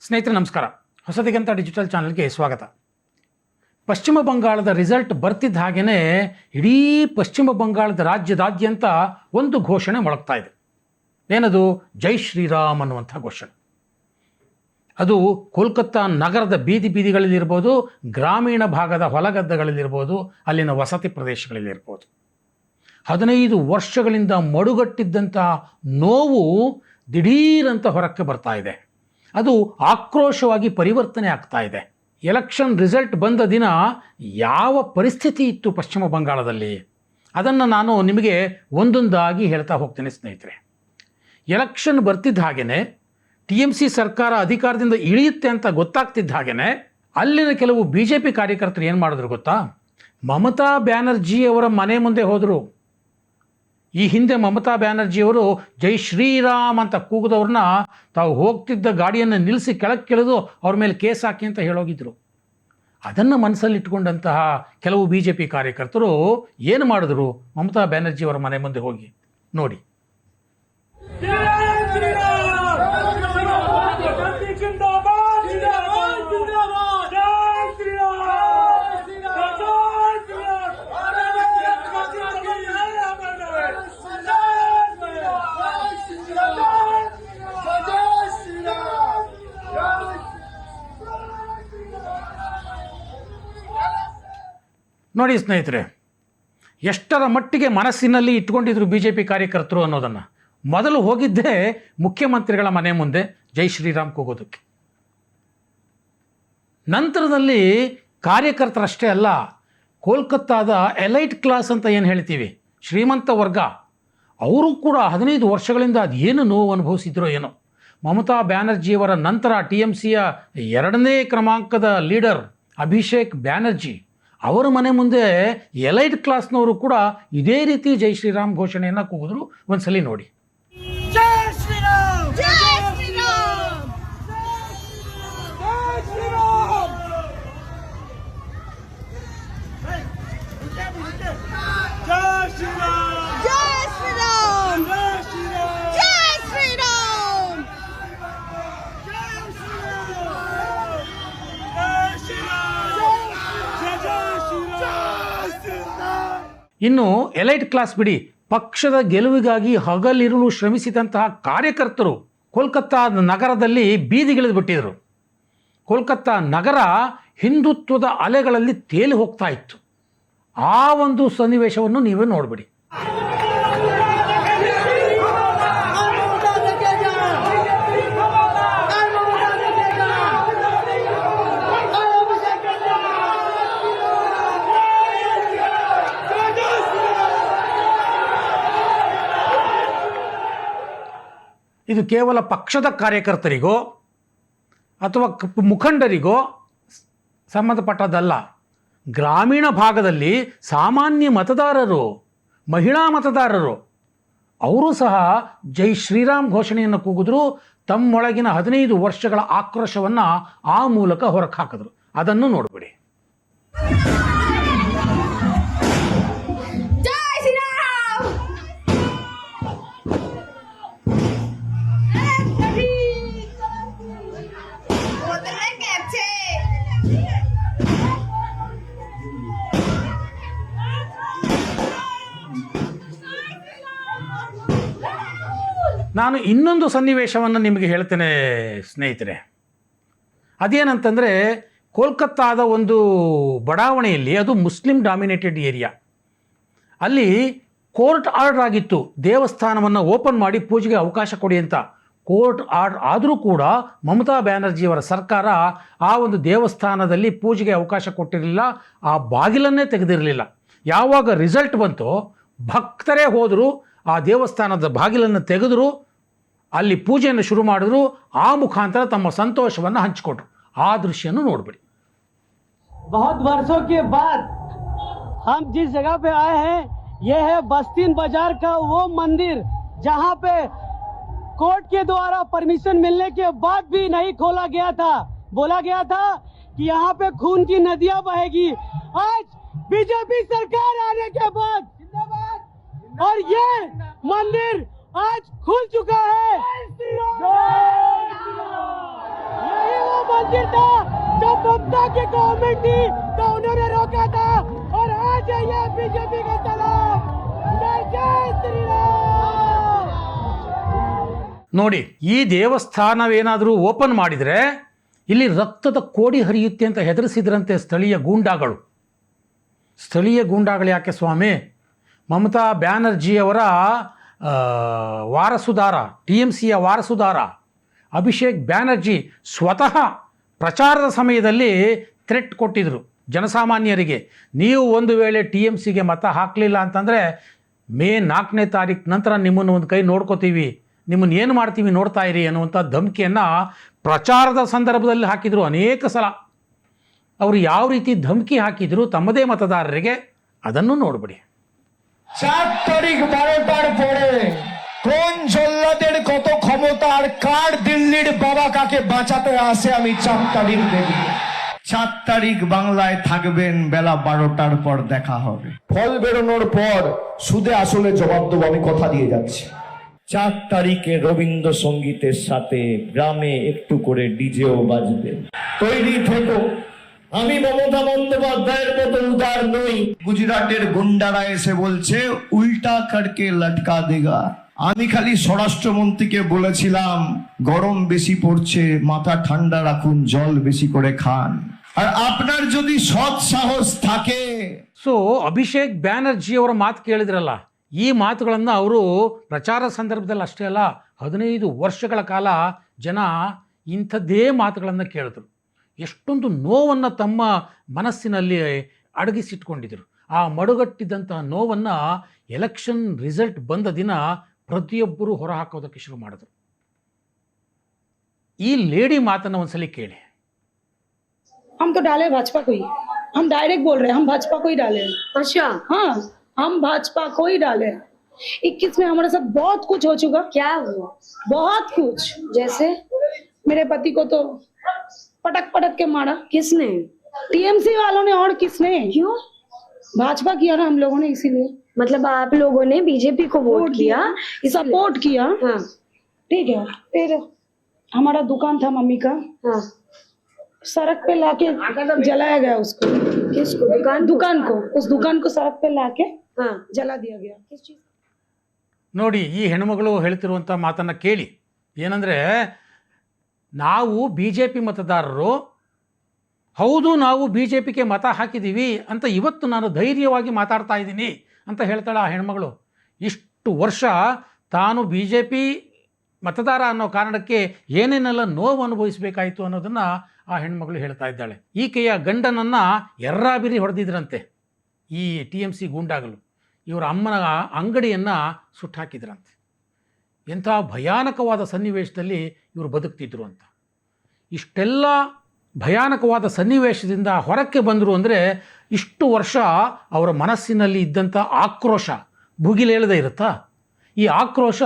ಸ್ನೇಹಿತರೆ ನಮಸ್ಕಾರ. ಹೊಸದಿಗಂತ ಡಿಜಿಟಲ್ ಚಾನಲ್ಗೆ ಸ್ವಾಗತ. ಪಶ್ಚಿಮ ಬಂಗಾಳದ ರಿಸಲ್ಟ್ ಬರ್ತಿದ್ದ ಹಾಗೆಯೇ ಇಡೀ ಪಶ್ಚಿಮ ಬಂಗಾಳದ ರಾಜ್ಯದಾದ್ಯಂತ ಒಂದು ಘೋಷಣೆ ಮೊಳಗ್ತಾ ಇದೆ. ಏನದು? ಜೈ ಶ್ರೀರಾಮ್ ಅನ್ನುವಂಥ ಘೋಷಣೆ. ಅದು ಕೋಲ್ಕತ್ತಾ ನಗರದ ಬೀದಿ ಬೀದಿಗಳಲ್ಲಿರ್ಬೋದು, ಗ್ರಾಮೀಣ ಭಾಗದ ಹೊಲಗದ್ದೆಗಳಲ್ಲಿರ್ಬೋದು, ಅಲ್ಲಿನ ವಸತಿ ಪ್ರದೇಶಗಳಲ್ಲಿರ್ಬೋದು. 15 ವರ್ಷಗಳಿಂದ ಮಡುಗಟ್ಟಿದ್ದಂತಹ ನೋವು ದಿಢೀರಂತ ಹೊರಕ್ಕೆ ಬರ್ತಾ ಇದೆ. ಅದು ಆಕ್ರೋಶವಾಗಿ ಪರಿವರ್ತನೆ ಆಗ್ತಾ ಇದೆ. ಎಲೆಕ್ಷನ್ ರಿಸಲ್ಟ್ ಬಂದ ದಿನ ಯಾವ ಪರಿಸ್ಥಿತಿ ಇತ್ತು ಪಶ್ಚಿಮ ಬಂಗಾಳದಲ್ಲಿ, ಅದನ್ನು ನಾನು ನಿಮಗೆ ಒಂದೊಂದಾಗಿ ಹೇಳ್ತಾ ಹೋಗ್ತೇನೆ ಸ್ನೇಹಿತರೆ. ಎಲೆಕ್ಷನ್ ಬರ್ತಿದ್ದ ಹಾಗೆಯೇ TMC ಸರ್ಕಾರ ಅಧಿಕಾರದಿಂದ ಇಳಿಯುತ್ತೆ ಅಂತ ಗೊತ್ತಾಗ್ತಿದ್ದ ಹಾಗೆಯೇ ಅಲ್ಲಿನ ಕೆಲವು BJP ಕಾರ್ಯಕರ್ತರು ಏನು ಮಾಡಿದ್ರು ಗೊತ್ತಾ? ಮಮತಾ ಬ್ಯಾನರ್ಜಿಯವರ ಮನೆ ಮುಂದೆ ಹೋದರು. ಈ ಹಿಂದೆ ಮಮತಾ ಬ್ಯಾನರ್ಜಿಯವರು ಜೈ ಶ್ರೀರಾಮ್ ಅಂತ ಕೂಗಿದವ್ರನ್ನ ತಾವು ಹೋಗ್ತಿದ್ದ ಗಾಡಿಯನ್ನು ನಿಲ್ಲಿಸಿ ಕೆಳಗಿಳಿದು ಅವ್ರ ಮೇಲೆ ಕೇಸ್ ಹಾಕಿ ಅಂತ ಹೇಳೋಗಿದ್ರು. ಅದನ್ನು ಮನಸ್ಸಲ್ಲಿಟ್ಕೊಂಡಂತಹ ಕೆಲವು BJP ಕಾರ್ಯಕರ್ತರು ಏನು ಮಾಡಿದ್ರು? ಮಮತಾ ಬ್ಯಾನರ್ಜಿಯವರ ಮನೆ ಮುಂದೆ ಹೋಗಿ ನೋಡಿ. ನೋಡಿ ಸ್ನೇಹಿತರೆ, ಎಷ್ಟರ ಮಟ್ಟಿಗೆ ಮನಸ್ಸಿನಲ್ಲಿ ಇಟ್ಕೊಂಡಿದ್ರು BJP ಕಾರ್ಯಕರ್ತರು ಅನ್ನೋದನ್ನು. ಮೊದಲು ಹೋಗಿದ್ದೇ ಮುಖ್ಯಮಂತ್ರಿಗಳ ಮನೆ ಮುಂದೆ ಜೈ ಶ್ರೀರಾಮ್ ಕೂಗೋದಕ್ಕೆ. ನಂತರದಲ್ಲಿ ಕಾರ್ಯಕರ್ತರಷ್ಟೇ ಅಲ್ಲ, ಕೋಲ್ಕತ್ತಾದ ಎಲೈಟ್ ಕ್ಲಾಸ್ ಅಂತ ಏನು ಹೇಳ್ತೀವಿ, ಶ್ರೀಮಂತ ವರ್ಗ, ಅವರು ಕೂಡ 15 ವರ್ಷಗಳಿಂದ ಅದೇನು ನೋವು ಅನುಭವಿಸಿದ್ರೋ ಏನೋ. ಮಮತಾ ಬ್ಯಾನರ್ಜಿಯವರ ನಂತರ TMCಯ 2ನೇ ಕ್ರಮಾಂಕದ ಲೀಡರ್ ಅಭಿಷೇಕ್ ಬ್ಯಾನರ್ಜಿ ಅವರ ಮನೆ ಮುಂದೆ ಎಲೈಟ್ ಕ್ಲಾಸ್ನವರು ಕೂಡ ಇದೇ ರೀತಿ ಜೈ ಶ್ರೀರಾಮ್ ಘೋಷಣೆಯನ್ನು ಕೂಗಿದ್ರು. ಒಂದ್ಸಲಿ ನೋಡಿ. ಜೈ ಶ್ರೀರಾಮ್, ಜೈ ಶ್ರೀರಾಮ್, ಜೈ ಶ್ರೀರಾಮ್, ಜೈ ಶ್ರೀರಾಮ್, ಜೈ ಶ್ರೀರಾಮ್, ಜೈ ಶ್ರೀರಾಮ್, ಇನ್ನು ಎಲೈಟ್ ಕ್ಲಾಸ್ ಬಿಡಿ, ಪಕ್ಷದ ಗೆಲುವಿಗಾಗಿ ಹಗಲಿರುಳು ಶ್ರಮಿಸಿದಂತಹ ಕಾರ್ಯಕರ್ತರು ಕೋಲ್ಕತ್ತಾ ನಗರದಲ್ಲಿ ಬೀದಿಗಿಳಿದು ಬಿಟ್ಟಿದ್ರು. ಕೋಲ್ಕತ್ತಾ ನಗರ ಹಿಂದುತ್ವದ ಅಲೆಗಳಲ್ಲಿ ತೇಲಿ ಹೋಗ್ತಾ ಇತ್ತು. ಆ ಒಂದು ಸನ್ನಿವೇಶವನ್ನು ನೀವೇ ನೋಡ್ಬಿಡಿ. ಇದು ಕೇವಲ ಪಕ್ಷದ ಕಾರ್ಯಕರ್ತರಿಗೋ ಅಥವಾ ಮುಖಂಡರಿಗೋ ಸಂಬಂಧಪಟ್ಟದ್ದಲ್ಲ. ಗ್ರಾಮೀಣ ಭಾಗದಲ್ಲಿ ಸಾಮಾನ್ಯ ಮತದಾರರು, ಮಹಿಳಾ ಮತದಾರರು, ಅವರು ಸಹ ಜೈ ಶ್ರೀರಾಮ್ ಘೋಷಣೆಯನ್ನು ಕೂಗಿದ್ರು. ತಮ್ಮೊಳಗಿನ 15 ವರ್ಷಗಳ ಆಕ್ರೋಶವನ್ನು ಆ ಮೂಲಕ ಹೊರಗೆ ಹಾಕಿದ್ರು. ಅದನ್ನು ನೋಡ್ಬಿಡಿ. ನಾನು ಇನ್ನೊಂದು ಸನ್ನಿವೇಶವನ್ನು ನಿಮಗೆ ಹೇಳ್ತೇನೆ ಸ್ನೇಹಿತರೆ. ಅದೇನಂತಂದರೆ, ಕೋಲ್ಕತ್ತಾದ ಒಂದು ಬಡಾವಣೆಯಲ್ಲಿ, ಅದು ಮುಸ್ಲಿಂ ಡಾಮಿನೇಟೆಡ್ ಏರಿಯಾ, ಅಲ್ಲಿ ಕೋರ್ಟ್ ಆರ್ಡರ್ ಆಗಿತ್ತು ದೇವಸ್ಥಾನವನ್ನು ಓಪನ್ ಮಾಡಿ ಪೂಜೆಗೆ ಅವಕಾಶ ಕೊಡಿ ಅಂತ. ಕೋರ್ಟ್ ಆರ್ಡರ್ ಆದರೂ ಕೂಡ ಮಮತಾ ಬ್ಯಾನರ್ಜಿಯವರ ಸರ್ಕಾರ ಆ ಒಂದು ದೇವಸ್ಥಾನದಲ್ಲಿ ಪೂಜೆಗೆ ಅವಕಾಶ ಕೊಟ್ಟಿರಲಿಲ್ಲ, ಆ ಬಾಗಿಲನ್ನೇ ತೆಗೆದಿರಲಿಲ್ಲ. ಯಾವಾಗ ರಿಸಲ್ಟ್ ಬಂತೋ ಭಕ್ತರೇ ಹೋದರು, ಆ ದೇವಸ್ಥಾನದ ಬಾಗಿಲನ್ನು ತೆಗೆದರು, ಅಲ್ಲಿ ಪೂಜೆಯನ್ನು ಶುರು ಮಾಡಿದ್ರು, ಆ ಮುಖಾಂತರ ತಮ್ಮ ಸಂತೋಷವನ್ನು ಹಂಚಿಕೊಟ್ರು. ಆ ದೃಶ್ಯವನ್ನು ನೋಡ್ಬಿಡಿ. बहुत वर्षों के बाद हम जिस जगह पे आए हैं, ये है बस्तीन बाजार का वो मंदिर जहां पे कोर्ट के द्वारा परमिशन मिलने के बाद भी नहीं खोला गया था। बोला गया था कि यहाँ पे खून की नदियां बहेगी। आज बीजेपी सरकार आने के बाद और ये मंदिर आज खुल चुका है। यही मंदिर था, जब ममता की गवर्नमेंट थी तो उन्होंने रोका था, और आज है ये बीजेपी का सलाम। जय जय श्री राम। ನೋಡಿ, ಈ ದೇವಸ್ಥಾನವೇನಾದರೂ ಓಪನ್ ಮಾಡಿದರೆ ಇಲ್ಲಿ ರಕ್ತದ ಕೋಡಿ ಹರಿಯುತ್ತೆ ಅಂತ ಹೆದರಿಸಿದ್ರಂತೆ ಸ್ಥಳೀಯ ಗೂಂಡಾಗಳು. ಸ್ಥಳೀಯ ಗೂಂಡಾಗಳು ಯಾಕೆ ಸ್ವಾಮಿ? ಮಮತಾ ಬ್ಯಾನರ್ಜಿಯವರ ವಾರಸುದಾರ, TMCಯ ವಾರಸುದಾರ ಅಭಿಷೇಕ್ ಬ್ಯಾನರ್ಜಿ ಸ್ವತಃ ಪ್ರಚಾರದ ಸಮಯದಲ್ಲಿ ಥ್ರೆಟ್ ಕೊಟ್ಟಿದ್ದರು ಜನಸಾಮಾನ್ಯರಿಗೆ. ನೀವು ಒಂದು ವೇಳೆ TMCಗೆ ಮತ ಹಾಕಲಿಲ್ಲ ಅಂತಂದರೆ ಮೇ 4ನೇ ತಾರೀಕು ನಂತರ ನಿಮ್ಮನ್ನು ಒಂದು ಕೈ ನೋಡ್ಕೋತೀವಿ, ನಿಮ್ಮನ್ನು ಏನು ಮಾಡ್ತೀವಿ ನೋಡ್ತಾ ಇರಿ ಅನ್ನುವಂಥ ಧಮಕಿಯನ್ನು ಪ್ರಚಾರದ ಸಂದರ್ಭದಲ್ಲಿ ಹಾಕಿದರು ಅನೇಕ ಸಲ. ಅವರು ಯಾವ ರೀತಿ ಧಮಕಿ ಹಾಕಿದರು ತಮ್ಮದೇ ಮತದಾರರಿಗೆ, ಅದನ್ನು ನೋಡ್ಬಿಡಿ. 4 তারিখ 12টার পরে কোন জল্লাদের কত ক্ষমতা আর কার দিল্লির বাবা কাকে বাঁচাতে আসে আমি 4 তারিখ দেখব। 4 তারিখ বাংলায় থাকবেন, বেলা 12টার পর দেখা হবে। ফল বেরোনোর পর সুদে আসলে জবাব দেবো, আমি কথা দিয়ে যাচ্ছি। 4 তারিখে রবীন্দ্রসঙ্গীতের সাথে গ্রামে একটু করে ডিজেও বাজবে। তৈরি থেকো, আমি মমতা বন্দ্যোপাধ্যায়ের মতো উদার নই। গুজরাটের গুন্ডারা এসে বলছে উল্টা করকে লটকা দেগা। আমি খালি স্বরাষ্ট্রমন্ত্রীকে বলেছিলাম গরম বেশি পড়ছে, মাথা ঠান্ডা রাখুন, জল বেশি করে খান। আর আপনার যদি সৎ সাহস থাকে। ಸೊ ಅಭಿಷೇಕ್ ಬ್ಯಾನರ್ಜಿಯವರ ಮಾತು ಕೇಳಿದ್ರಲ್ಲ, ಈ ಮಾತುಗಳನ್ನು ಅವರು ಪ್ರಚಾರ ಸಂದರ್ಭದಲ್ಲಿ ಅಷ್ಟೇ ಅಲ್ಲ 15 ವರ್ಷಗಳ ಕಾಲ ಜನ ಇಂಥದ್ದೇ ಮಾತುಗಳನ್ನು ಕೇಳಿದ್ರು. ಎಷ್ಟೊಂದು ನೋವನ್ನು ತಮ್ಮ ಮನಸ್ಸಿನಲ್ಲಿ ಅಡಗಿಸಿಟ್ಕೊಂಡಿದ್ರು. ಆ ಮಡುಗಟ್ಟಿದ್ದಂಥ ನೋವನ್ನು ಎಲೆಕ್ಷನ್ ರಿಸಲ್ಟ್ ಬಂದ ದಿನ ಪ್ರತಿಯೊಬ್ಬರು ಹೊರಹಾಕೋದಕ್ಕೆ ಶುರು ಮಾಡಿದ್ರು. ಈ ಲೇಡಿ ಮಾತನ್ನು ಒಂದ್ಸಲಿ ಕೇಳಿ. हम तो डाले भाजपा को ही, हम डायरेक्ट बोल रहे हैं, हम भाजपा को ही डाले। अच्छा, हाँ, हम भाजपा को ही डाले। 21 में हमारे साथ बहुत कुछ हो चुका। क्या हुआ? बहुत कुछ, जैसे? मेरे पति को तो पटक पटक के मारा। किसने? TMC वालों ने। और किसने? क्यों? भाजपा किया ना हम लोगों ने, इसीलिए। मतलब आप लोगों ने बीजेपी को वोट किया, सपोर्ट किया। हाँ ठीक है। फिर हमारा दुकान था मम्मी का, हाँ। सड़क पे लाके जलाया गया उसको। किसको? दुकान को, उस दुकान को सड़क पे लाके हाँ। जला दिया गया। किस चीज? ನೋಡಿ, ಈ ಹೆಣ್ಮಗಳು ಹೇಳ್ತಿರುವಂಥ ಮಾತನ್ನು ಕೇಳಿ. ಏನಂದರೆ, ನಾವು BJP ಮತದಾರರು, ಹೌದು ನಾವು BJPಗೆ ಮತ ಹಾಕಿದ್ದೀವಿ ಅಂತ ಇವತ್ತು ನಾನು ಧೈರ್ಯವಾಗಿ ಮಾತಾಡ್ತಾ ಇದ್ದೀನಿ ಅಂತ ಹೇಳ್ತಾಳೆ ಆ ಹೆಣ್ಮಗಳು. ಇಷ್ಟು ವರ್ಷ ತಾನು BJP ಮತದಾರ ಅನ್ನೋ ಕಾರಣಕ್ಕೆ ಏನೇನೆಲ್ಲ ನೋವು ಅನುಭವಿಸಬೇಕಾಯಿತು ಅನ್ನೋದನ್ನು ಆ ಹೆಣ್ಮಗಳು ಹೇಳ್ತಾ ಇದ್ದಾಳೆ. ಈಕೆಯ ಗಂಡನನ್ನು ಎರ್ರಾಬಿರಿ ಹೊಡೆದಿದ್ರಂತೆ ಈ TMC ಗೂಂಡಾಗಳು. ಇವರ ಅಮ್ಮನ ಅಂಗಡಿಯನ್ನು ಸುಟ್ಟಾಕಿದ್ರಂತೆ. ಎಂಥ ಭಯಾನಕವಾದ ಸನ್ನಿವೇಶದಲ್ಲಿ ಇವರು ಬದುಕ್ತಿದ್ರು ಅಂತ. ಇಷ್ಟೆಲ್ಲ ಭಯಾನಕವಾದ ಸನ್ನಿವೇಶದಿಂದ ಹೊರಕ್ಕೆ ಬಂದರು ಅಂದರೆ ಇಷ್ಟು ವರ್ಷ ಅವರ ಮನಸ್ಸಿನಲ್ಲಿ ಇದ್ದಂಥ ಆಕ್ರೋಶ ಭುಗಿಲೇಳದೇ ಇರುತ್ತಾ? ಈ ಆಕ್ರೋಶ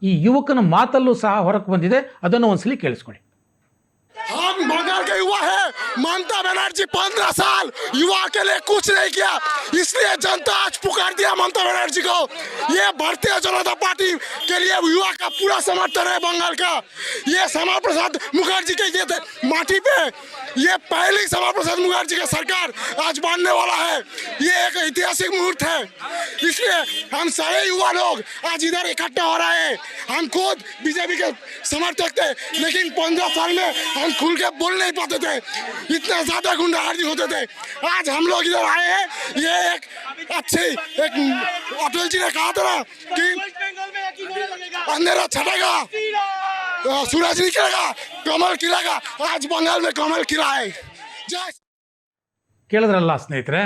ಈ ಯುವಕನ ಮಾತಲ್ಲೂ ಸಹ ಹೊರಕ್ಕೆ ಬಂದಿದೆ. ಅದನ್ನು ಒಂದ್ಸಲಿ ಕೇಳಿಸ್ಕೊಳ್ಳಿ. हम बंगाल के युवा है। ममता बनर्जी 15 साल युवा के लिए कुछ नहीं किया, इसलिए जनता आज पुकार दिया ममता बनर्जी को। ये भारतीय जनता पार्टी के लिए युवा का पूरा समर्थन है बंगाल का। ये श्यामा प्रसाद मुखर्जी के ये माटी पे ये पहली श्यामा प्रसाद मुखर्जी का सरकार आज बनने वाला है। ये एक ऐतिहासिक मुहूर्त है, इसलिए हम सारे युवा लोग आज इधर इकट्ठा हो रहे हैं। हम खुद बीजेपी के समर्थक थे, लेकिन 15 साल में हम खुल के बोल नहीं पाते थे, इतना ज्यादा गुंडागर्दी होते थे। आज हम लोग इधर आए हैं। ये एक अच्छी, एक अटल जी ने कहा था ना कि अंधेरा छटेगा, सूरज निकलेगा, कमल खिलेगा। आज बंगाल में कमल खिला है। जय ಕೇಳಿದ್ರಲ್ಲ ಸ್ನೇಹಿತರೆ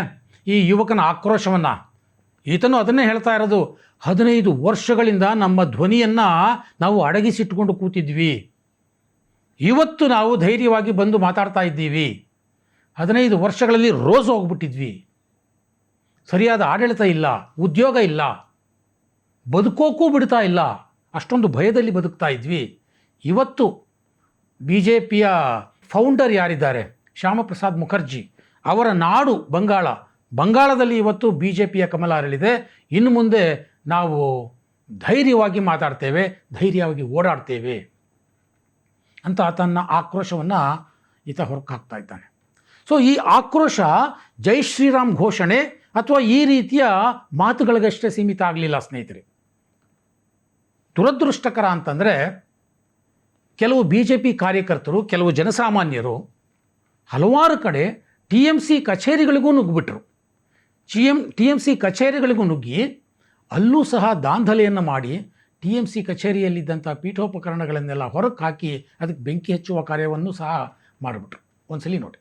ಈ ಯುವಕನ ಆಕ್ರೋಶವನ್ನು. ಈತನು ಅದನ್ನೇ ಹೇಳ್ತಾ ಇರೋದು. 15 ವರ್ಷಗಳಿಂದ ನಮ್ಮ ಧ್ವನಿಯನ್ನು ನಾವು ಅಡಗಿಸಿಟ್ಕೊಂಡು ಕೂತಿದ್ವಿ, ಇವತ್ತು ನಾವು ಧೈರ್ಯವಾಗಿ ಬಂದು ಮಾತಾಡ್ತಾ ಇದ್ದೀವಿ. 15 ವರ್ಷಗಳಲ್ಲಿ ರೋಸ್ ಹೋಗ್ಬಿಟ್ಟಿದ್ವಿ, ಸರಿಯಾದ ಆಡಳಿತ ಇಲ್ಲ, ಉದ್ಯೋಗ ಇಲ್ಲ, ಬದುಕೋಕ್ಕೂ ಬಿಡ್ತಾ ಇಲ್ಲ, ಅಷ್ಟೊಂದು ಭಯದಲ್ಲಿ ಬದುಕ್ತಾ ಇದ್ವಿ. ಇವತ್ತು BJPಯ ಫೌಂಡರ್ ಯಾರಿದ್ದಾರೆ, ಶ್ಯಾಮಪ್ರಸಾದ್ ಮುಖರ್ಜಿ, ಅವರ ನಾಡು ಬಂಗಾಳ, ಬಂಗಾಳದಲ್ಲಿ ಇವತ್ತು BJPಯ ಕಮಲ ಅರಳಿದೆ. ಇನ್ನು ಮುಂದೆ ನಾವು ಧೈರ್ಯವಾಗಿ ಮಾತಾಡ್ತೇವೆ, ಧೈರ್ಯವಾಗಿ ಓಡಾಡ್ತೇವೆ ಅಂತ ತನ್ನ ಆಕ್ರೋಶವನ್ನು ಈತ ಹೊರಗೆ ಹಾಕ್ತಾ ಇದ್ದಾನೆ. ಸೊ ಈ ಆಕ್ರೋಶ ಜೈ ಶ್ರೀರಾಮ್ ಘೋಷಣೆ ಅಥವಾ ಈ ರೀತಿಯ ಮಾತುಗಳಿಗಷ್ಟೇ ಸೀಮಿತ ಆಗಲಿಲ್ಲ ಸ್ನೇಹಿತರೆ. ದುರದೃಷ್ಟಕರ ಅಂತಂದರೆ ಕೆಲವು BJP ಕಾರ್ಯಕರ್ತರು, ಕೆಲವು ಜನಸಾಮಾನ್ಯರು ಹಲವಾರು ಕಡೆ TMC ಕಚೇರಿಗಳಿಗೂ ನುಗ್ಗಿಬಿಟ್ರು. TMC ಕಚೇರಿಗಳಿಗೂ ನುಗ್ಗಿ ಅಲ್ಲೂ ಸಹ ದಾಂಧಲೆಯನ್ನು ಮಾಡಿ TMC ಕಚೇರಿಯಲ್ಲಿದ್ದಂಥ ಪೀಠೋಪಕರಣಗಳನ್ನೆಲ್ಲ ಹೊರಗೆ ಹಾಕಿ ಅದಕ್ಕೆ ಬೆಂಕಿ ಹಚ್ಚುವ ಕಾರ್ಯವನ್ನು ಸಹ ಮಾಡಿಬಿಟ್ರು. ಒಂದ್ಸಲಿ ನೋಡಿ.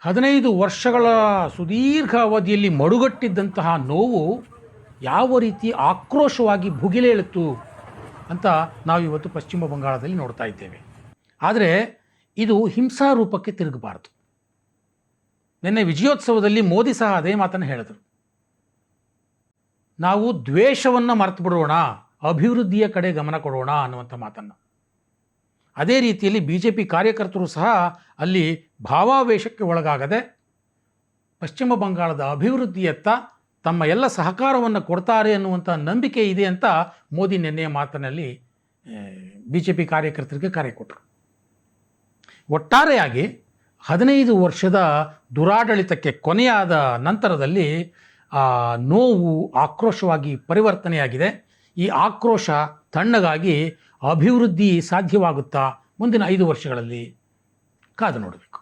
ಹದಿನೈದು ವರ್ಷಗಳ ಸುದೀರ್ಘ ಅವಧಿಯಲ್ಲಿ ಮಡುಗಟ್ಟಿದ್ದಂತಹ ನೋವು ಯಾವ ರೀತಿ ಆಕ್ರೋಶವಾಗಿ ಭುಗಿಲೇಳಿತು ಅಂತ ನಾವಿವತ್ತು ಪಶ್ಚಿಮ ಬಂಗಾಳದಲ್ಲಿ ನೋಡ್ತಾ ಇದ್ದೇವೆ. ಆದರೆ ಇದು ಹಿಂಸಾ ರೂಪಕ್ಕೆ ತಿರುಗಬಾರದು. ನಿನ್ನೆ ವಿಜಯೋತ್ಸವದಲ್ಲಿ ಮೋದಿ ಸಹ ಅದೇ ಮಾತನ್ನು ಹೇಳಿದರು. ನಾವು ದ್ವೇಷವನ್ನು ಮರೆತು ಬಿಡೋಣ, ಅಭಿವೃದ್ಧಿಯ ಕಡೆ ಗಮನ ಕೊಡೋಣ ಅನ್ನುವಂಥ ಮಾತನ್ನು. ಅದೇ ರೀತಿಯಲ್ಲಿ BJP ಕಾರ್ಯಕರ್ತರು ಸಹ ಅಲ್ಲಿ ಭಾವಾವೇಶಕ್ಕೆ ಒಳಗಾಗದೆ ಪಶ್ಚಿಮ ಬಂಗಾಳದ ಅಭಿವೃದ್ಧಿಯತ್ತ ತಮ್ಮ ಎಲ್ಲ ಸಹಕಾರವನ್ನು ಕೊಡ್ತಾರೆ ಅನ್ನುವಂಥ ನಂಬಿಕೆ ಇದೆ ಅಂತ ಮೋದಿ ನಿನ್ನೆಯ ಮಾತಿನಲ್ಲಿ BJP ಕಾರ್ಯಕರ್ತರಿಗೆ ಕರೆ ಕೊಟ್ಟರು. ಒಟ್ಟಾರೆಯಾಗಿ 15 ವರ್ಷದ ದುರಾಡಳಿತಕ್ಕೆ ಕೊನೆಯಾದ ನಂತರದಲ್ಲಿ ನೋವು ಆಕ್ರೋಶವಾಗಿ ಪರಿವರ್ತನೆಯಾಗಿದೆ. ಈ ಆಕ್ರೋಶ ತಣ್ಣಗಾಗಿ ಅಭಿವೃದ್ಧಿ ಸಾಧ್ಯವಾಗುತ್ತಾ ಮುಂದಿನ 5 ವರ್ಷಗಳಲ್ಲಿ ಕಾದು ನೋಡಬೇಕು.